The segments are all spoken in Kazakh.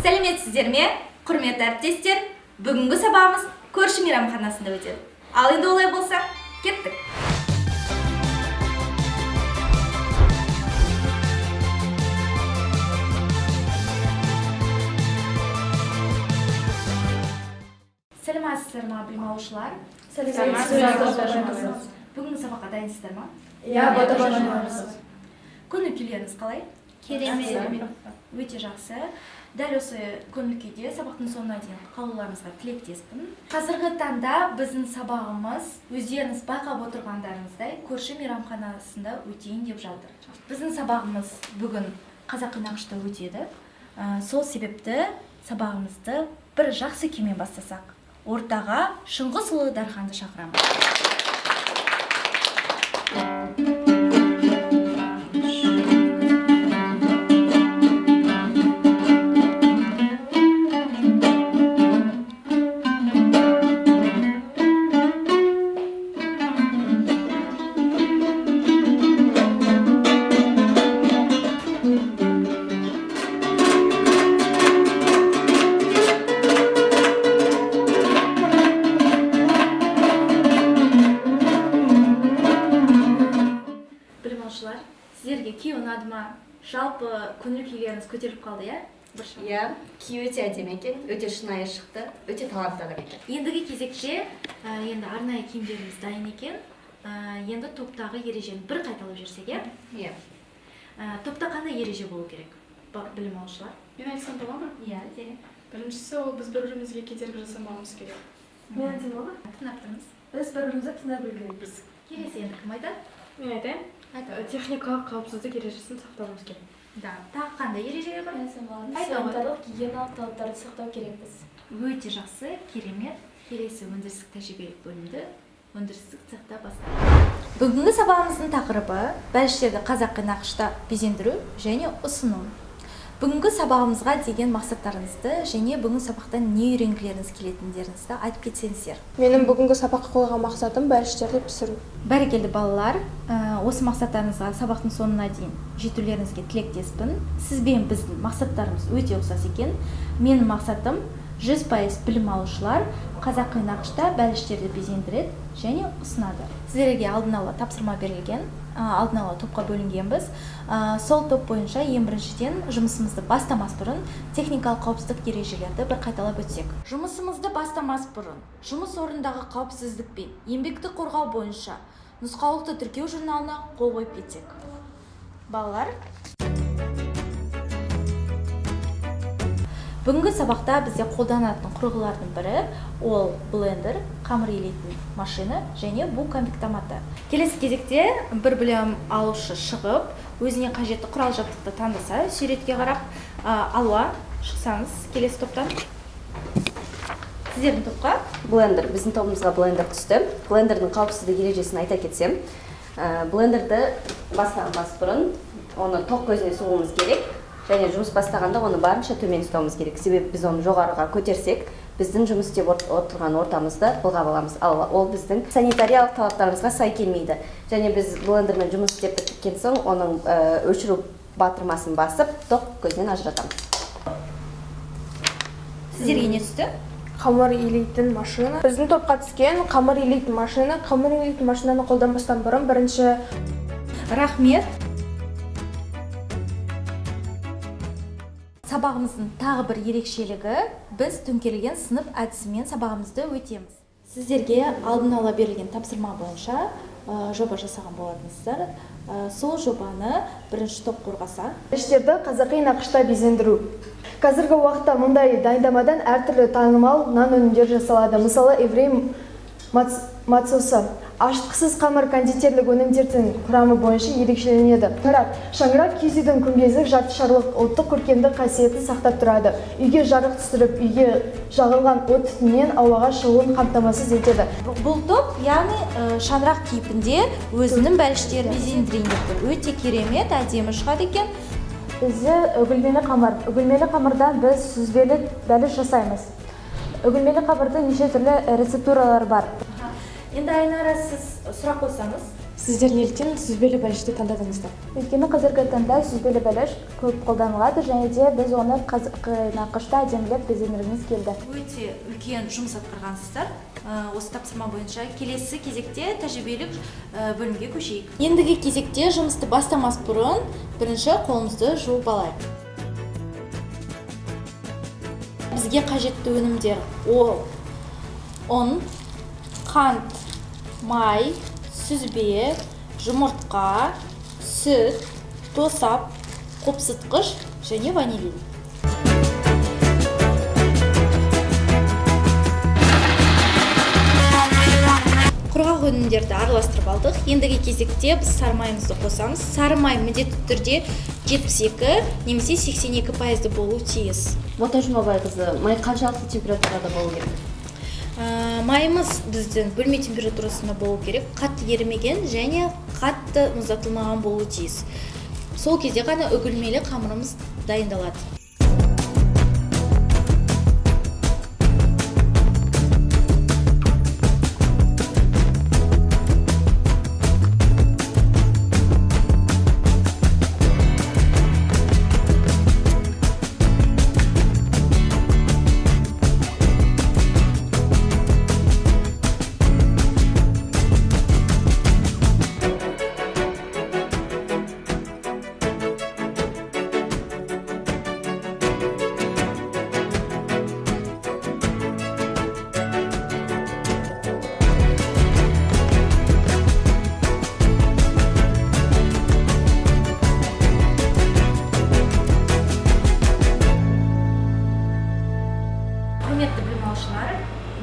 Сәлеметсіздер ме, құрметті әріптестер? Бүгінгі сабағымыз көрші мейрамханасында өтеді. Ал енді олай болса, кеттік. Сәлеметсіздер ме, білім алушылар? Сәлеметсіздер. Бүгінгі сабаққа дайынсыздар ма? Иә, батырбажанымыз. Көңіл күйлеріңіз қалай? Керемет. Өте жақсы. Дәл осы көңіл күйде сабақтың соңына дейін қалуларыңызға тілектеспін. Қазіргі таңда біздің сабағымыз өздеріңіз байқап отырғандарыңыздай көрші мейрамханасында өтейін деп жатыр. Біздің сабағымыз бүгін қазақи нақышта өтеді. Сол себепті сабағымызды бір жақсы күймен бастасақ. Ортаға Шыңғысұлы Дарханды шақырамын. Сіздерге күй ұнады ма? Жалпы көңіл күйлеріңіз көтеріліп қалды, иә? Иә, күй өте әдемі екен, өте шынайы шықты, өте талантты адам екен. Ендігі кезекте енді арнайы киімдеріміз дайын екен. Енді топтағы ережені бір қайталап жүрсек, иә? Иә. Топта қандай ереже болу керек? Білім алушылар. Мен айтсам бола ма? Иә, дереу. Біріншісі, ол біз бір-бірімізге кедергі жасамауымыз керек. Мен айтсам бола ма? Тыңдап тұрмыз. Біз бір-бірімізді тыңдап білу керекпіз. Келесі енді кім айтады? Мен айтайын. Техникалық қауіпсіздік ережесін сақтауымыз керек. Да, тағы қандай ережелер бар? Санитарлық гигиеналық талаптарды сақтау керекпіз. Өте жақсы, керемет. Келесі өндірістік тәжірибелік бөлімді өндірістік цехта бастайық. Бүгінгі сабағымыздың тақырыбы бәліштерді қазақи нақышта безендіру және ұсыну. Бүгінгі сабағымызға деген мақсаттарыңызды және бүгінгі сабақтан не үйренгілеріңіз келетіндеріңізді айтып кетсеңіздер. Менің бүгінгі сабаққа қойған мақсатым бәліштерді пісіру. Бәрекелді балалар, осы мақсаттарыңызға сабақтың соңына дейін жетулеріңізге тілектеспін. Сіз бен біздің мақсаттарымыз өте ұқсас екен. Менің мақсатым 100% білім алушылар қазақи нақышта бәліштерді безендіреді және ұсынады. Сіздерге алдын ала тапсырма берілген, алдын ала топқа бөлінгенбіз. Сол топ бойынша ең біріншіден жұмысымызды бастамас бұрын техникалық қауіпсіздік ережелерді бір қайталап өтсек. Жұмысымызды бастамас бұрын жұмыс орнындағы қауіпсіздік пен еңбекті қорғау бойынша нұсқаулықты тіркеу журналына қол қойып кетсек. Балалар, бүгінгі сабақта бізде қолданатын құрылғылардың бірі ол блендер, қамыр илейтін машина және бу конвектоматы. Келесі кезекте бір білім алушы шығып, өзіне қажетті құрал жабдықты таңдаса, суретке қарап алуа шықсаңыз келесі топтан. Сіздердің топқа? Блендер, біздің тобымызға блендер түсті. Блендердің қауіпсіздік ережесін айта кетсем, блендерді бастағаннан бұрын оны тоқ көзіне соғуымыз керек. Және жұмыс бастағанда оны барынша төмен ұстауымыз керек. Себебі біз оны жоғарыға көтерсек, біздің жұмыс істеп отырған ортамызды былғап аламыз. Ал ол біздің санитариялық талаптарымызға сай келмейді. Және біз блендермен жұмыс істеп біткен соң, оның өшіру батырмасын басып, тоқ көзінен ажыратамыз. Сіздерге не түсті? Қамыр илейтін машина. Біздің топқа түскен қамыр илейтін машина. Қамыр илейтін машинаны қолданбастан бұрын бірінші. Рахмет. Сабағымыздың тағы бір ерекшелігі, біз төңкерілген сынып әдісімен сабағымызды өтеміз. Сіздерге алдын ала берілген тапсырма бойынша жоба жасаған болатынсыздар. Сол жобаны бірінші топ қорғаса. Бәліштерді қазақи нақышта безендіру. Қазіргі уақытта мұндай дайындамадан әртүрлі танымал нан өнімдері жасалады. Мысалы, еврей мацосы. Ашытқысыз қамыр кондитерлік өнімдердің құрамы бойынша ерекшеленеді. Шаңырақ киіз үйдің күмбезі жарты шарлық ұлттық көркемдік қасиетін сақтап тұрады. Үйге жарық түсіріп, үйге жағылған от түтіннен ауаға шығуын қамтамасыз етеді. Бұл топ, яғни шаңырақ кейпінде өзінің бәліштерін безендірейін деп тұр. Өте керемет, әдемі шығады екен. Бізде үгілмелі қамыр. Үгілмелі қамырдан біз сүзбелі бәліш жасаймыз. Үгілмелі қамырдың неше түрлі рецептуралары бар. Енді Айнара, сіз сұрақ қойсаңыз? Сіздер неліктен сүзбелі бәлішті таңдадыңыздар? Өйткені қазіргі таңда сүзбелі бәліш көп қолданылады және де біз оны қазіргі нақышта әдемілеп безендіргіміз келді. Өте үлкен жұмыс атқарғансыздар. Осы тапсырма бойынша келесі кезекте тәжірибелік бөлімге көшейік. Ендігі кезекте жұмысты бастамас бұрын бірінші қолымызды жуып алайық. Бізге қажетті өнімдер ол ұн, қант, май, сүзбе, жұмыртқа, сүт, тосап, қопсытқыш және ванилин. Құрғақ өнімдерді араластырып алдық. Ендігі кезекте біз сары майымызды қосамыз. Сары май міндетті түрде 72 немесе 82% болу тиіс. Бота Жұмабайқызы, май қаншалықты температурада болу керек? Майымыз біздің бөлме температурасында болу керек, қатты ерімеген және қатты мұздатылмаған болу тиіс. Сол кезде ғана үгілмелі қамырымыз дайындалады.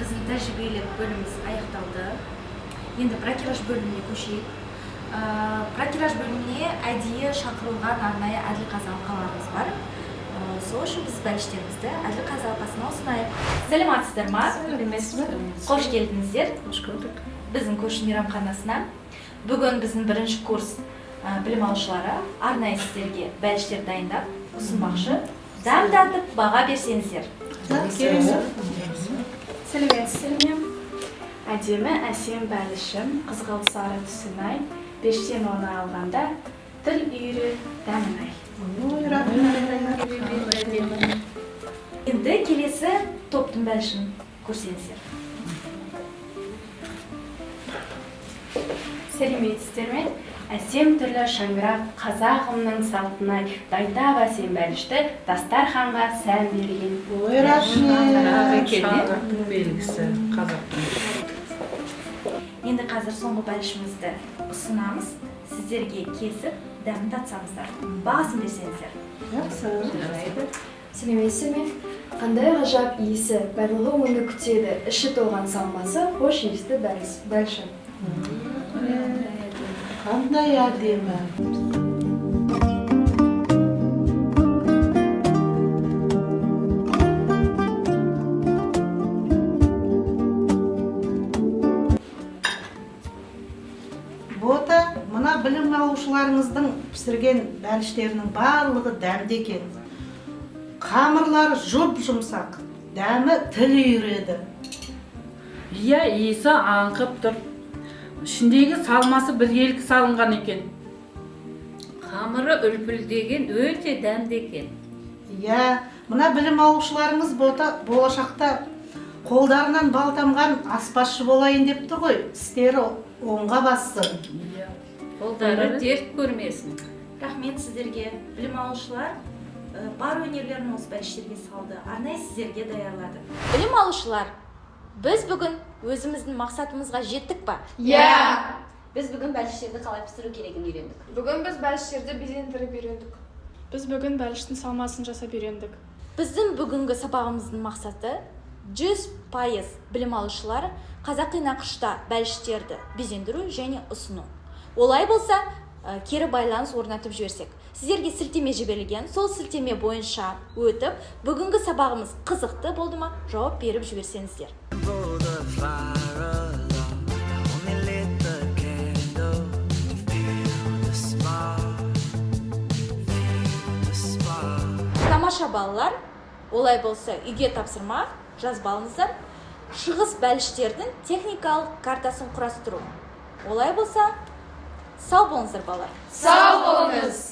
Біздің тәжірибелік бөліміміз аяқталды. Енді бракераж бөліміне көшейік. Бракераж бөліміне әдейі шақырылған арнайы әділ-қазы алқаларымыз бар. Сол үшін біз бәліштерімізді әділ-қазы алқасына ұсынайық. Сәлеметсіздер ма? Қош келдіңіздер. Қош көрдік. Біздің көрші мейрамханасына. Бүгін біздің бірінші курс білім алушылары арнайы сіздерге бәліштер дайындап ұсынбақшы. Дәм татып баға берсеңіздер. Сәлеметсіздер ме? Әдемі әсем бәлішім, қызғылт сары түсін ай, 5-тен 10 алғанда тіл үйірі дәмін ай. Енді келесі топтың бәлішін көрсеңіздер. Сәлеметсіздер ме? Әсем түрлі шаңырақ қазағымның салтынай, дайындап әсем бәлішті дастарханға сән берген. Шаңырақтың белгісі қазақтың. Енді қазір соңғы бәлішімізді ұсынамыз. Сіздерге кесіп, дәмін татсаңыздар. Бағасын берсеңіздер. Сәлеметсіздер ме? Қандай ғажап иісі, барлығы оны күтеді, іші толған салмасы, хош иісті бәлішім. Қандай әдемі. Бота, мына білім алушыларыңыздың пісірген бәліштерінің барлығы дәмді екен. Қамырлары жұп-жұмсақ, дәмі тіл үйіреді. Иә, иісі аңқып тұр. Ішіндегі салмасы біргелкі салынған екен. Қамыры үлпілдеген, өте дәмді екен. Иә, мына білім алушыларыңыз болашақта қолдарынан бал тамған аспазшы болайын деп тұр ғой. Істері оңға бассын. Қолдары дерт көрмесін. Рахмет сіздерге. Білім алушылар бар өнерлерін осы бәліштерге салды. Арнайы сіздерге даярлады. Білім алушылар, біз бүгін өзіміздің мақсатымызға жеттік па? Біз бүгін бәліштерді қалай пісіру керегін үйрендік. Бүгін біз бәліштерді безендіріп үйрендік. Біз бүгін бәліштің салмасын жасап үйрендік. Біздің бүгінгі сабағымыздың мақсаты 100% білім алушылар қазақи нақышта бәліштерді безендіру және ұсыну. Олай болса, кері байланыс орнатып жіберсек. Сіздерге сілтеме жіберілген, сол сілтеме бойынша өтіп, бүгінгі сабағымыз қызықты болды ма, жауап беріп жіберсеңіздер. Тамаша балалар, олай болса үйге тапсырма жазып алыңыздар. Шығыс бәліштердің техникалық картасын құрастыру. Олай болса, Сау болыңыздар балалар. Сау болыңыз!